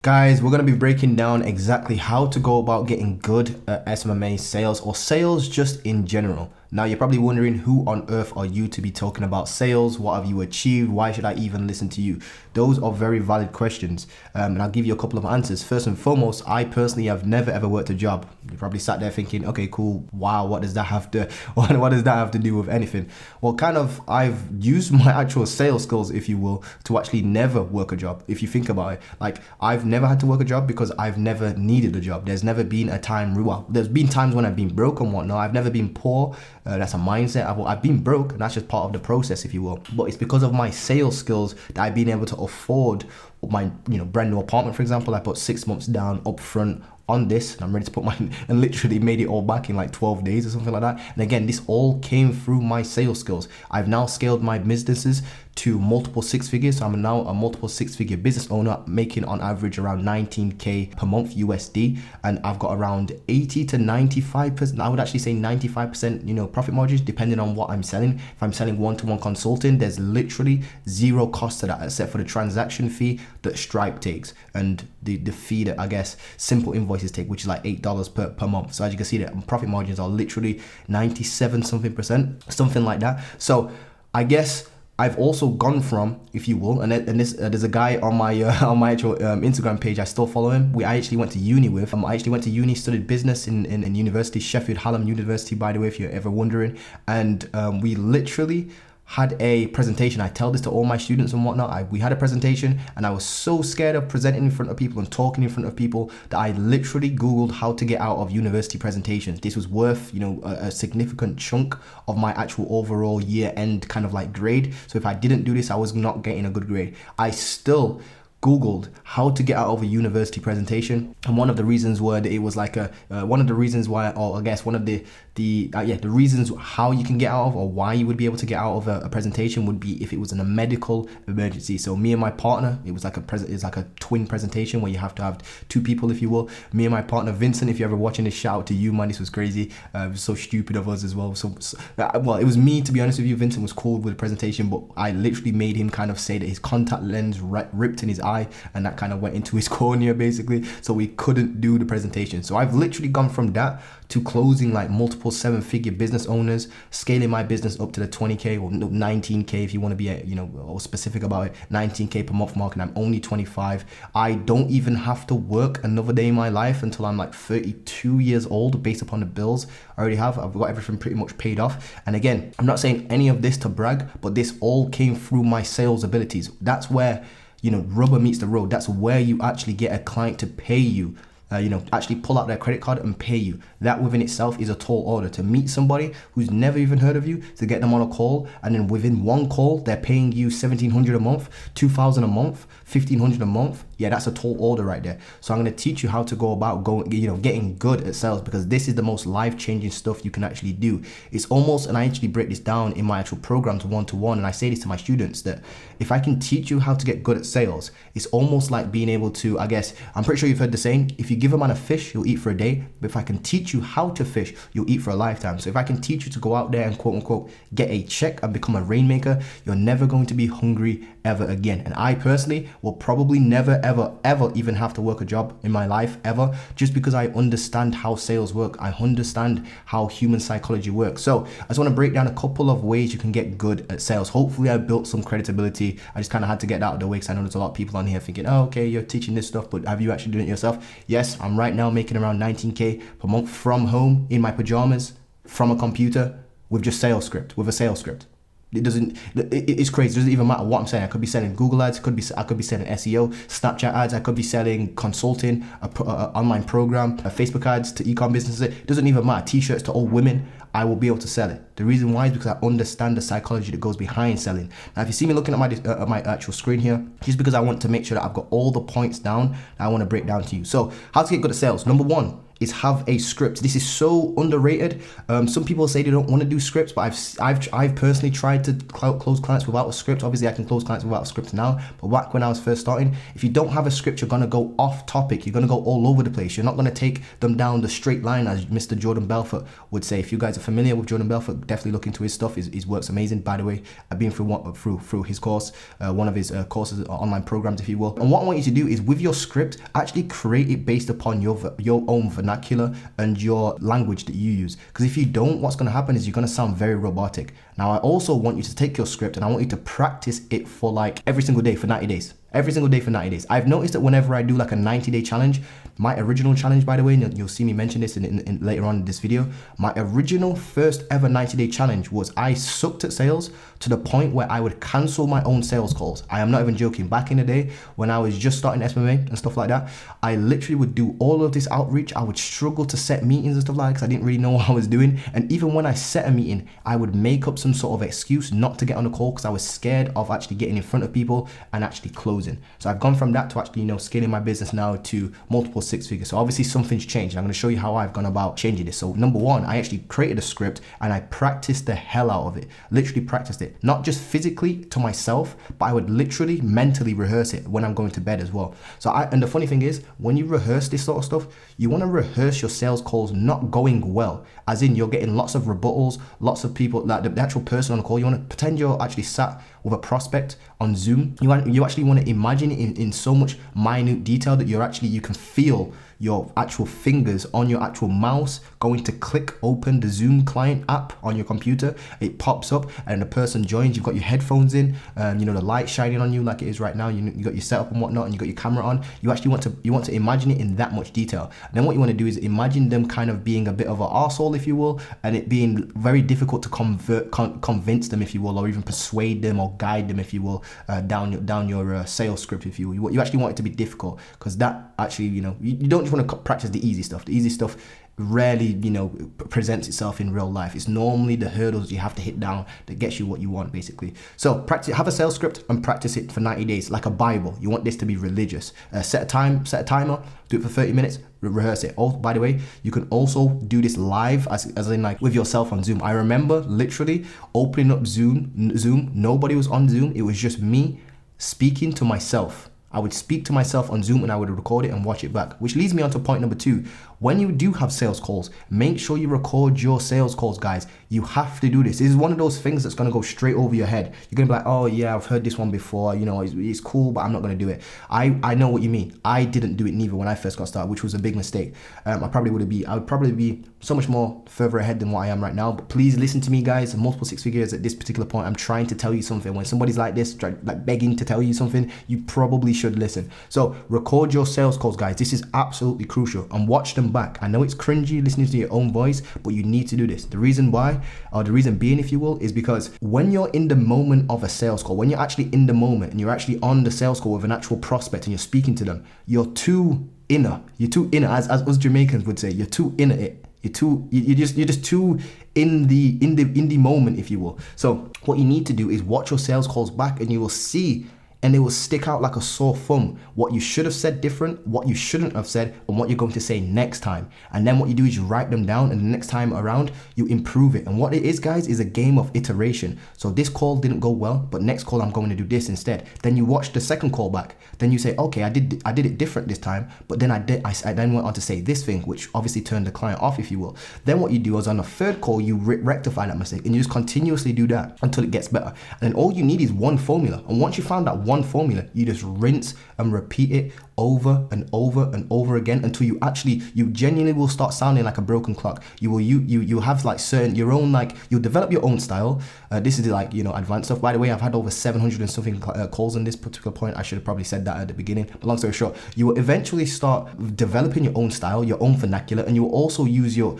Guys, we're going to be breaking down exactly how to go about getting good at SMMA sales or sales just in general. Now, you're probably wondering, who on earth are you to be talking about sales? What have you achieved? Why should I even listen to you? Those are very valid questions, and I'll give you a couple of answers. First and foremost, I personally have never ever worked a job. You probably sat there thinking, okay, cool, wow, what does that have to do with anything? Well, kind of, I've used my actual sales skills, if you will, to actually never work a job. If you think about it, like, I've never had to work a job because I've never needed a job. There's never been a time, well, there's been times when I've been broke and whatnot. I've never been poor. That's a mindset. I've been broke, and that's just part of the process, if you will. But it's because of my sales skills that I've been able to afford my brand new apartment. For example, I put 6 months down up front on this, and I'm ready to put mine, and literally made it all back in like 12 days or something like that. And again, this all came through my sales skills. I've now scaled my businesses to multiple six figures. So I'm now a multiple six-figure business owner, making on average around 19K per month USD, and I've got around 80 to 95%. I would actually say 95%, profit margins, depending on what I'm selling. If I'm selling one-to-one consulting, there's literally zero cost to that except for the transaction fee that Stripe takes and the fee that, I guess, simple invoices take, which is like $8 per month. So as you can see, that profit margins are literally 97 something percent, something like that. So I guess I've also gone from, if you will, and there's a guy on my actual Instagram page. I still follow him. I actually went to uni with. I actually went to uni, studied business in university, Sheffield Hallam University, by the way, if you're ever wondering. And we literally had a presentation. I tell this to all my students and whatnot. We had a presentation, and I was so scared of presenting in front of people and talking in front of people that I literally Googled how to get out of university presentations. This was worth, a significant chunk of my actual overall year end kind of like grade. So if I didn't do this, I was not getting a good grade. I still Googled how to get out of a university presentation, and one of the reasons were that it was like the reasons how you can get out of, or why you would be able to get out of a presentation, would be if it was in a medical emergency. So me and my partner, it was like a twin presentation where you have to have two people, if you will. Me and my partner Vincent, if you're ever watching this, shout out to you, man. This was crazy. It was so stupid of us as well. Well, it was me, to be honest with you. Vincent was cool with the presentation, but I literally made him kind of say that his contact lens ripped in his eye, and that kind of went into his cornea basically, so we couldn't do the presentation. So I've literally gone from that to closing like multiple seven-figure business owners, scaling my business up to the 20K or 19K if you want to be or specific about it, 19K per month mark, and I'm only 25. I don't even have to work another day in my life until I'm like 32 years old, based upon the bills I already have. I've got everything pretty much paid off. And again, I'm not saying any of this to brag, but this all came through my sales abilities. That's where rubber meets the road. That's where you actually get a client to pay you, actually pull out their credit card and pay you. That within itself is a tall order. To meet somebody who's never even heard of you, to get them on a call, and then within one call, they're paying you $1,700 a month, $2,000 a month, $1,500 a month. Yeah, that's a tall order right there. So I'm going to teach you how to go about getting good at sales, because this is the most life-changing stuff you can actually do. It's almost, and I actually break this down in my actual programs one-to-one, and I say this to my students, that if I can teach you how to get good at sales, it's almost like being able to, I guess, I'm pretty sure you've heard the saying, if you give a man a fish, he'll eat for a day. But if I can teach you how to fish, you'll eat for a lifetime. So if I can teach you to go out there and quote unquote get a check and become a rainmaker, you're never going to be hungry ever again. And I personally will probably never ever even have to work a job in my life ever, just because I understand how sales work. I understand how human psychology works. So I just want to break down a couple of ways you can get good at sales. Hopefully I built some credibility. I just kind of had to get that out of the way, because I know there's a lot of people on here thinking, oh, okay, you're teaching this stuff, but have you actually done it yourself? Yes, I'm right now making around 19K per month from home, in my pajamas, from a computer, with just a sales script. It's crazy. It doesn't even matter what I'm saying. I could be selling Google ads, I could be selling SEO, Snapchat ads, I could be selling consulting, a online program, Facebook ads to e-com businesses. It doesn't even matter. T-shirts to old women, I will be able to sell it. The reason why is because I understand the psychology that goes behind selling. Now, if you see me looking at my actual screen here, just because I want to make sure that I've got all the points down that I want to break down to you. So how to get good at sales? Number one is have a script. This is so underrated. Some people say they don't want to do scripts, but I've personally tried to close clients without a script. Obviously, I can close clients without a script now, but back when I was first starting, if you don't have a script, you're gonna go off topic. You're gonna go all over the place. You're not gonna take them down the straight line, as Mr. Jordan Belfort would say. If you guys are familiar with Jordan Belfort, definitely look into his stuff. His work's amazing. By the way, I've been through his course, one of his courses, online programs, if you will. And what I want you to do is, with your script, actually create it based upon your own vernacular and your language that you use. Because if you don't, what's going to happen is you're going to sound very robotic. Now, I also want you to take your script and I want you to practice it for like every single day for 90 days. Every single day for 90 days. I've noticed that whenever I do like a 90-day challenge, my original challenge, by the way, and you'll see me mention this in later on in this video, my original first ever 90-day challenge was I sucked at sales to the point where I would cancel my own sales calls. I am not even joking. Back in the day when I was just starting SMMA and stuff like that, I literally would do all of this outreach. I would struggle to set meetings and stuff like that because I didn't really know what I was doing. And even when I set a meeting, I would make up some sort of excuse not to get on the call because I was scared of actually getting in front of people and actually closing. So I've gone from that to actually, scaling my business now to multiple six figures. So obviously something's changed. I'm going to show you how I've gone about changing this. So number one, I actually created a script and I practiced the hell out of it. Literally practiced it, not just physically to myself, but I would literally mentally rehearse it when I'm going to bed as well. And the funny thing is, when you rehearse this sort of stuff, you want to rehearse your sales calls not going well, as in you're getting lots of rebuttals, lots of people, like the actual person on the call. You want to pretend you're actually sat with a prospect on Zoom. You actually want to imagine it in so much minute detail that you can feel your actual fingers on your actual mouse going to click open the Zoom client app on your computer. It pops up and the person joins. You've got your headphones in, the light shining on you like it is right now. You got your setup and whatnot, and you got your camera on. You actually want to imagine it in that much detail. And then what you want to do is imagine them kind of being a bit of an arsehole, if you will, and it being very difficult to convince them, if you will, or even persuade them or guide them, if you will, down your sales script, if you will. You actually want it to be difficult, because that actually, you don't just want to practice the easy stuff. The easy stuff rarely, presents itself in real life. It's normally the hurdles you have to hit down that gets you what you want, basically. So practice, have a sales script and practice it for 90 days, like a Bible. You want this to be religious. Set a timer, do it for 30 minutes, rehearse it. Oh, by the way, you can also do this live, as in like with yourself on Zoom. I remember literally opening up Zoom, nobody was on Zoom. It was just me speaking to myself. I would speak to myself on Zoom and I would record it and watch it back, which leads me on to point number 2. When you do have sales calls, make sure you record your sales calls, guys. You have to do this. This is one of those things that's going to go straight over your head. You're going to be like, oh yeah, I've heard this one before. It's cool, but I'm not going to do it. I know what you mean. I didn't do it neither when I first got started, which was a big mistake. I would probably be so much more further ahead than what I am right now. But please listen to me, guys. Multiple six figures at this particular point. I'm trying to tell you something. When somebody's like this, like begging to tell you something, you probably should listen. So record your sales calls, guys. This is absolutely crucial, and watch them back. I know it's cringy listening to your own voice, but you need to do this. The reason why, or the reason being, if you will, is because when you're in the moment of a sales call, when you're actually in the moment and you're actually on the sales call with an actual prospect and you're speaking to them, you're too inner, as us Jamaicans would say, you're too inner it. You're just too in the moment, if you will. So what you need to do is watch your sales calls back, and you will see, and it will stick out like a sore thumb, what you should have said different, what you shouldn't have said, and what you're going to say next time. And then what you do is you write them down, and the next time around, you improve it. And what it is, guys, is a game of iteration. So this call didn't go well, but next call I'm going to do this instead. Then you watch the second call back. Then you say, okay, I did it different this time, but then I then went on to say this thing, which obviously turned the client off, if you will. Then what you do is on the third call, you rectify that mistake, and you just continuously do that until it gets better. And then all you need is one formula. And once you found that one formula, you just rinse and repeat it over and over and over again until you genuinely will start sounding like a broken clock. You have like certain your own, like you'll develop your own style. This is like advanced stuff. By the way, I've had over 700 and something calls on this particular point. I should have probably said that at the beginning. But long story short, you will eventually start developing your own style, your own vernacular, and you will also use you'll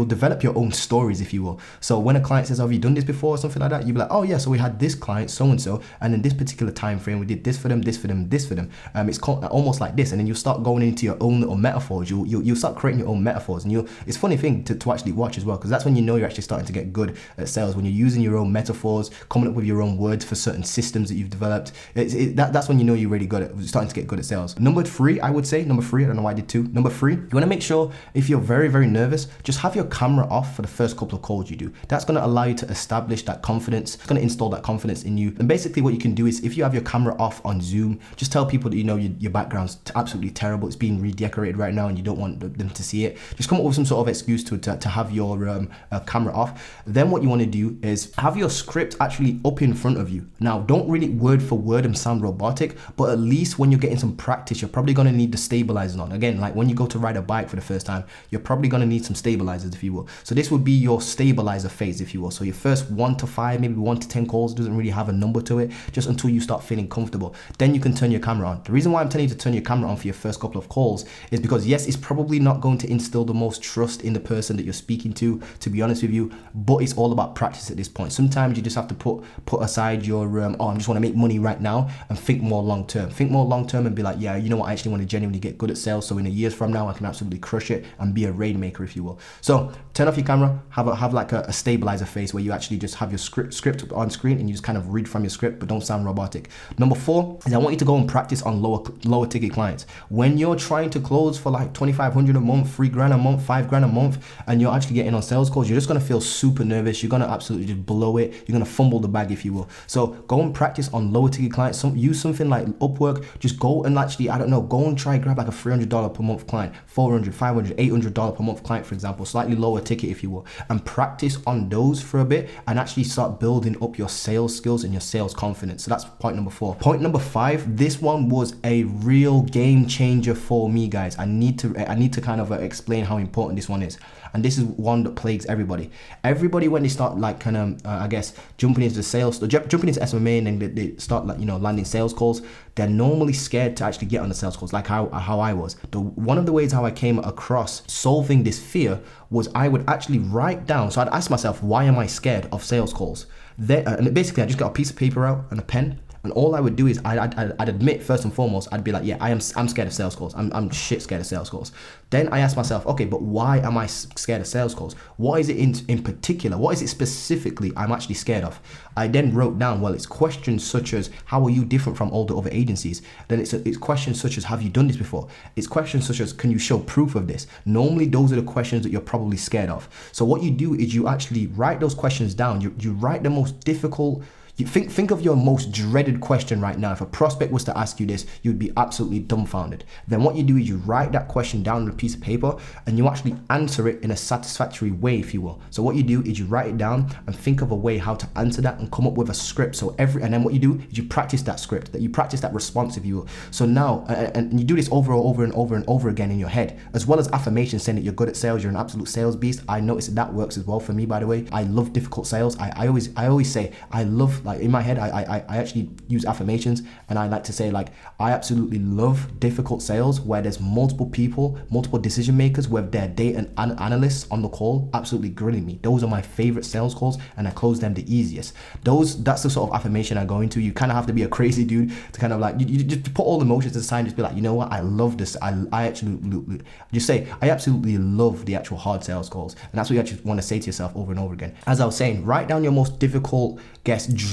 develop your own stories, if you will. So when a client says, "Have you done this before?" or something like that, you'll be like, "Oh yeah, so we had this client so and so, and in this particular time frame, we did this for them, this for them, this for them." system. It's almost like this, and then you start going into your own little metaphors. You'll start creating your own metaphors, and it's a funny thing to actually watch as well, because that's when you know you're actually starting to get good at sales, when you're using your own metaphors, coming up with your own words for certain systems that you've developed. That's when you know you're really good at starting to get good at sales. Number three, I don't know why I did two. Number three, you want to make sure if you're very, very nervous, just have your camera off for the first couple of calls you do. That's going to allow you to establish that confidence. It's going to install that confidence in you. And basically what you can do is, if you have your camera off on Zoom, just tell people that your background's absolutely terrible. It's being redecorated right now and you don't want them to see it. Just come up with some sort of excuse to have your camera off. Then what you want to do is have your script actually up in front of you. Now, don't really word for word and sound robotic, but at least when you're getting some practice, you're probably going to need the stabilizers on. Again, like when you go to ride a bike for the first time, you're probably going to need some stabilizers, if you will. So this would be your stabilizer phase, if you will. So your first 1 to 5, maybe 1 to 10 calls, doesn't really have a number to it, just until you start feeling comfortable. Then you can turn your camera on. The reason why I'm telling you to turn your camera on for your first couple of calls is because, yes, it's probably not going to instill the most trust in the person that you're speaking to be honest with you, but it's all about practice at this point. Sometimes you just have to put aside your I just want to make money right now, and think more long term. Think more long term and be like, yeah, you know what, I actually want to genuinely get good at sales, so in a years from now I can absolutely crush it and be a rainmaker, if you will. So turn off your camera, have like a stabilizer face where you actually just have your script on screen and you just kind of read from your script, but don't sound robotic. Number 4 is I want you to go and practice on lower ticket clients. When you're trying to close for like $2,500 a month, $3,000 a month, $5,000 a month, and you're actually getting on sales calls, you're just going to feel super nervous. You're going to absolutely just blow it. You're going to fumble the bag, if you will. So go and practice on lower ticket clients. Use something like Upwork. Just go and actually, go and try grab like a $300 per month client, $400, $500, $800 per month client, for example, slightly lower ticket, if you will, and practice on those for a bit and actually start building up your sales skills and your sales confidence. So that's point number 4. Point number 5, this one was a real game changer for me, guys. I need to kind of explain how important this one is. And this is one that plagues everybody. Everybody, when they start like kind of, jumping into sales, jumping into SMMA, and then they start like, landing sales calls, they're normally scared to actually get on the sales calls, like how I was. One of the ways how I came across solving this fear was I would actually write down. So I'd ask myself, why am I scared of sales calls? And basically I just got a piece of paper out and a pen. And all I would do is I'd admit, first and foremost, I'd be like, yeah, I'm scared of sales calls. I'm shit scared of sales calls. Then I ask myself, okay, but why am I scared of sales calls? What is it in particular? What is it specifically I'm actually scared of? I then wrote down, well, it's questions such as, how are you different from all the other agencies? Then it's questions such as, have you done this before? It's questions such as, can you show proof of this? Normally, those are the questions that you're probably scared of. So what you do is you actually write those questions down. You write the most difficult. You think of your most dreaded question right now. If a prospect was to ask you this, you'd be absolutely dumbfounded. Then what you do is you write that question down on a piece of paper and you actually answer it in a satisfactory way, if you will. So what you do is you write it down and think of a way how to answer that and come up with a script. And then what you do is you practice that script, that you practice that response, if you will. So now, and you do this over and over and over and over again in your head, as well as affirmations saying that you're good at sales, you're an absolute sales beast. I noticed that works as well for me, by the way. I love difficult sales. I always say I love, like in my head, I actually use affirmations, and I like to say, like, I absolutely love difficult sales where there's multiple people, multiple decision makers, where they're data and analysts on the call, absolutely grilling me. Those are my favorite sales calls, and I close them the easiest. That's the sort of affirmation I go into. You kind of have to be a crazy dude to kind of like, you just put all the emotions aside and just be like, you know what, I love this. I actually just say, I absolutely love the actual hard sales calls. And that's what you actually want to say to yourself over and over again. As I was saying, write down your most difficult,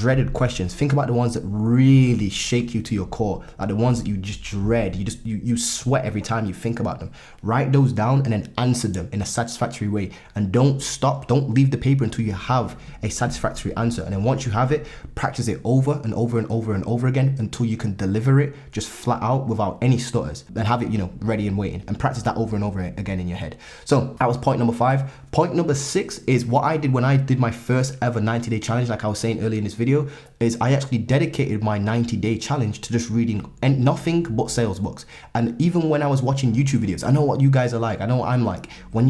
dreaded questions. Think about the ones that really shake you to your core, like the ones that you just dread. You sweat every time you think about them. Write those down and then answer them in a satisfactory way. And don't leave the paper until you have a satisfactory answer. And then once you have it, practice it over and over and over and over again until you can deliver it just flat out without any stutters. Then have it, ready and waiting, and practice that over and over again in your head. So that was point number 5. Point number 6 is what I did when I did my first ever 90-day challenge. Like I was saying earlier in this video, is I actually dedicated my 90-day challenge to just reading nothing but sales books. And even when I was watching YouTube videos, I know what you guys are like. I know what I'm like.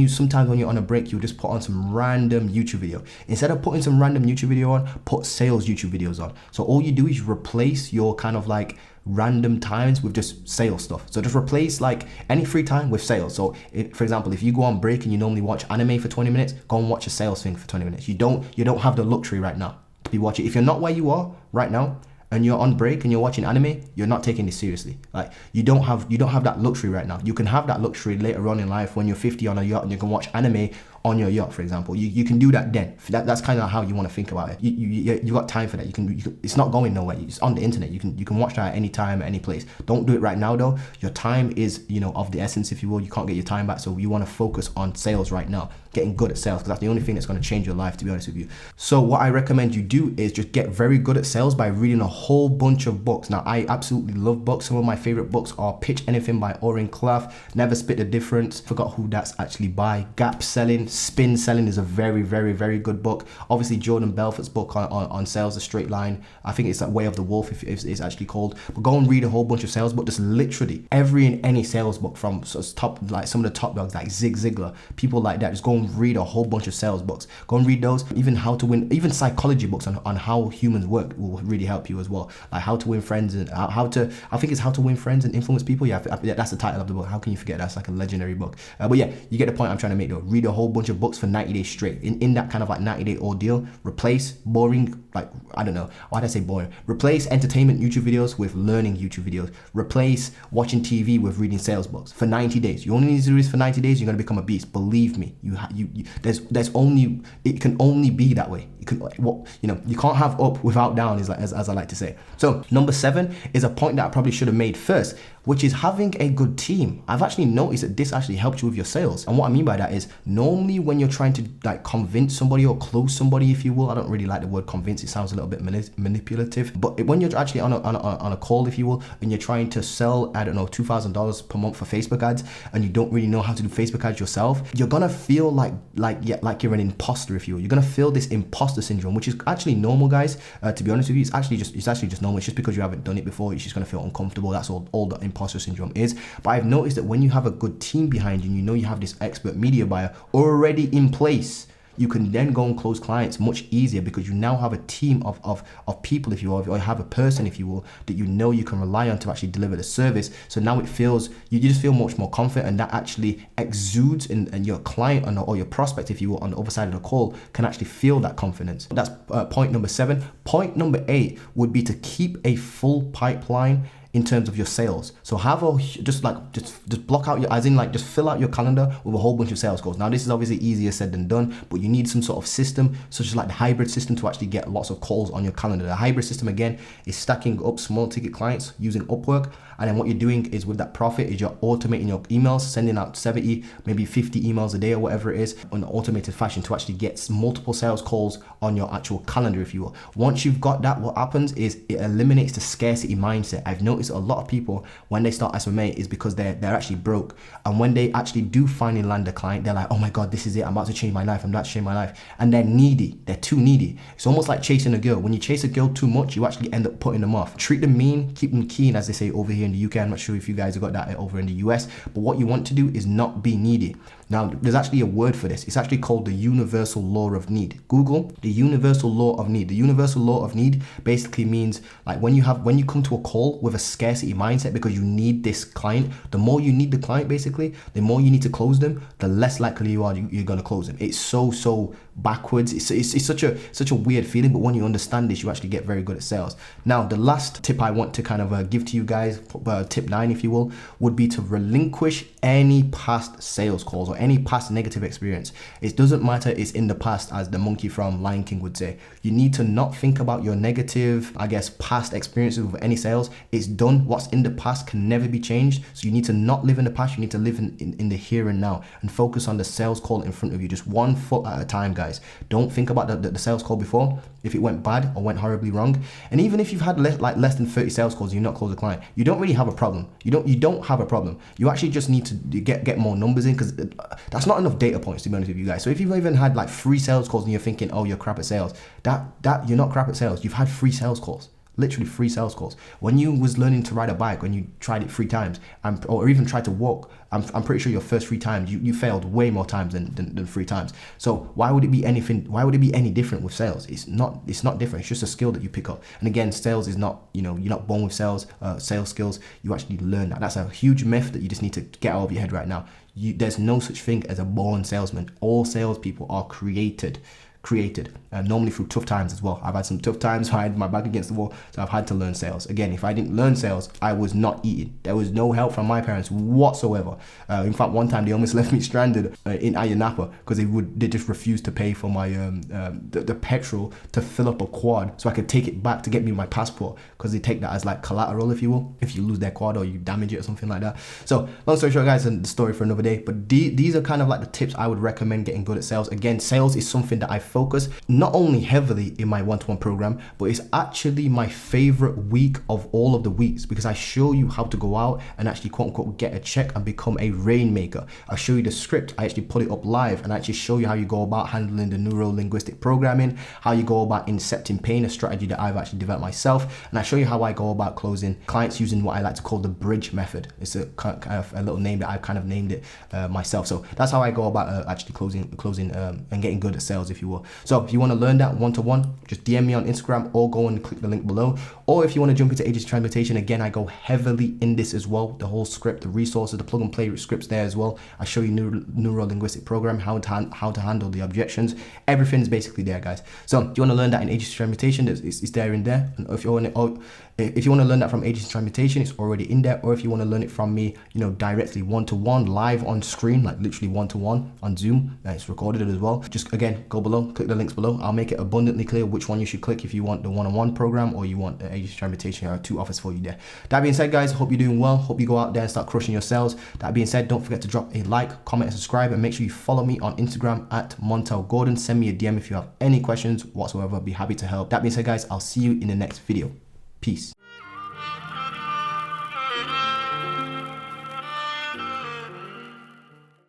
Sometimes when you're on a break, you just put on some random YouTube video. Instead of putting some random YouTube video on, put sales YouTube videos on. So all you do is replace your kind of like random times with just sales stuff. So just replace like any free time with sales. So for example, if you go on break and you normally watch anime for 20 minutes, go and watch a sales thing for 20 minutes. You don't have the luxury right now to be watching. If you're not where you are right now, and you're on break and you're watching anime, you're not taking this seriously. Like you don't have that luxury right now. You can have that luxury later on in life when you're 50 on a yacht and you can watch anime on your yacht, for example. You can do that then. That's kind of how you want to think about it. You got time for that. You can it's not going nowhere. It's on the internet. You can watch that at any time, at any place. Don't do it right now though. Your time is, of the essence, if you will. You can't get your time back. So you want to focus on sales right now, getting good at sales, because that's the only thing that's going to change your life, to be honest with you. So what I recommend you do is just get very good at sales by reading a whole bunch of books. Now, I absolutely love books. Some of my favorite books are Pitch Anything by Oren Klaff, Never Split the Difference, forgot who that's actually by, Gap Selling, Spin Selling is a very, very, very good book. Obviously, Jordan Belfort's book on sales, The Straight Line. I think it's like Way of the Wolf, if it's actually called. But go and read a whole bunch of sales books. Just literally every and any sales book from some of the top dogs like Zig Ziglar, people like that. Just go and read a whole bunch of sales books. Go and read those. Even How to Win, even psychology books on how humans work will really help you as well. Like How to Win Friends and I think it's How to Win Friends and Influence People. Yeah, that's the title of the book. How can you forget? That's like a legendary book. But yeah, you get the point I'm trying to make though. Read a whole bunch of books for 90 days straight. In that kind of like 90-day ordeal, replace boring, like, I don't know, why did I say boring? Replace entertainment YouTube videos with learning YouTube videos. Replace watching TV with reading sales books for 90 days. You only need to do this for 90 days, you're going to become a beast. Believe me, it can only be that way. You can't have up without down, as I like to say. So number 7 is a point that I probably should have made first, which is having a good team. I've actually noticed that this actually helps you with your sales. And what I mean by that is normally when you're trying to like convince somebody or close somebody, if you will, I don't really like the word convince, it sounds a little bit manipulative, but when you're actually on a call, if you will, and you're trying to sell, I don't know, $2,000 per month for Facebook ads, and you don't really know how to do Facebook ads yourself, you're gonna feel like you're an imposter, if you will. You're gonna feel this imposter syndrome, which is actually normal, guys. To be honest with you, it's actually just normal. It's just because you haven't done it before, you're just gonna feel uncomfortable. That's all the imposter syndrome is. But I've noticed that when you have a good team behind you, and you have this expert media buyer already in place, you can then go and close clients much easier because you now have a team of people, if you will, or you have a person, if you will, that you can rely on to actually deliver the service. So now it feels, you just feel much more confident, and that actually exudes and your client or your prospect, if you will, on the other side of the call can actually feel that confidence. That's point number 7. Point number 8 would be to keep a full pipeline in terms of your sales. So have just block out just fill out your calendar with a whole bunch of sales calls. Now this is obviously easier said than done, but you need some sort of system, such as like the hybrid system, to actually get lots of calls on your calendar. The hybrid system, again, is stacking up small ticket clients using Upwork. And then what you're doing is, with that profit, is you're automating your emails, sending out 70, maybe 50 emails a day or whatever it is in an automated fashion to actually get multiple sales calls on your actual calendar, if you will. Once you've got that, what happens is it eliminates the scarcity mindset. I've noticed a lot of people, when they start SMMA, is because they're actually broke. And when they actually do finally land a client, they're like, oh my God, this is it. I'm about to change my life. I'm about to change my life. And they're needy. They're too needy. It's almost like chasing a girl. When you chase a girl too much, you actually end up putting them off. Treat them mean, keep them keen, as they say over here in the UK. I'm not sure if you guys have got that over in the US, but what you want to do is not be needy. Now, there's actually a word for this. It's actually called the universal law of need. Google the universal law of need. The universal law of need basically means like when you come to a call with a scarcity mindset because you need this client, the more you need the client, basically, the more you need to close them, the less likely you're going to close them. It's so backwards. It's such a weird feeling, but when you understand this, you actually get very good at sales. Now, the last tip I want to kind of give to you guys, tip 9, if you will, would be to relinquish any past sales calls or any past negative experience. It doesn't matter, it's in the past, as the monkey from Lion King would say. You need to not think about your negative, past experiences with any sales. It's done. What's in the past can never be changed. So you need to not live in the past. You need to live in the here and now and focus on the sales call in front of you, just one foot at a time, guys. Don't think about the sales call before, if it went bad or went horribly wrong. And even if you've had less than 30 sales calls and you're not closed a client, you don't really have a problem. You don't have a problem. You actually just need to get more numbers in, because that's not enough data points, to be honest with you guys. So if you've even had like 3 sales calls and you're thinking, oh, you're crap at sales, that you're not crap at sales. You've had 3 sales calls. Literally 3 sales calls. When you was learning to ride a bike, when you tried it 3 times, or even tried to walk, I'm pretty sure your first 3 times you failed way more times than 3 times. So why would it be any different with sales? It's not different. It's just a skill that you pick up. And again, sales is not, you're not born with sales skills. You actually learn that. That's a huge myth that you just need to get out of your head right now. There's no such thing as a born salesman. All salespeople are created created, normally through tough times as well. I've had some tough times where I had my back against the wall, so I've had to learn sales. Again, if I didn't learn sales, I was not eating. There was no help from my parents whatsoever. In fact, one time they almost left me stranded in Ayia Napa because they just refused to pay for my the petrol to fill up a quad so I could take it back to get me my passport, because they take that as like collateral, if you will, if you lose their quad or you damage it or something like that. So long story short, guys, and the story for another day, but these are kind of like the tips I would recommend getting good at sales. Again, sales is something that I focus not only heavily in my one-to-one program, but it's actually my favorite week of all of the weeks, because I show you how to go out and actually quote unquote get a check and become a rainmaker. I show you the script, I actually put it up live, and I actually show you how you go about handling the neuro-linguistic programming, how you go about incepting pain, a strategy that I've actually developed myself, and I show you how I go about closing clients using what I like to call the bridge method. It's a kind of a little name that I've kind of named it myself. So that's how I go about actually closing and getting good at sales, if you will. So if you want to learn that one-to-one, just DM me on Instagram or go and click the link below. Or if you want to jump into agency transmutation, again, I go heavily in this as well. The whole script, the resources, the plug and play scripts there as well. I show you neuro-linguistic program, how to handle the objections. Everything's basically there, guys. So if you want to learn that in agency transmutation, it's there in there. And if you want to learn that from agency transmutation, it's already in there. Or if you want to learn it from me, directly one-to-one, live on screen, like literally one-to-one on Zoom, it's recorded as well. Just again, go below, click the links below. I'll make it abundantly clear which one you should click if you want the one-on-one program or you want the agency transmutation. There are 2 offers for you there. That being said, guys, hope you're doing well. Hope you go out there and start crushing your sales. That being said, don't forget to drop a like, comment, and subscribe, and make sure you follow me on Instagram at Montel Gordon. Send me a DM if you have any questions whatsoever. I'll be happy to help. That being said, guys, I'll see you in the next video. Peace.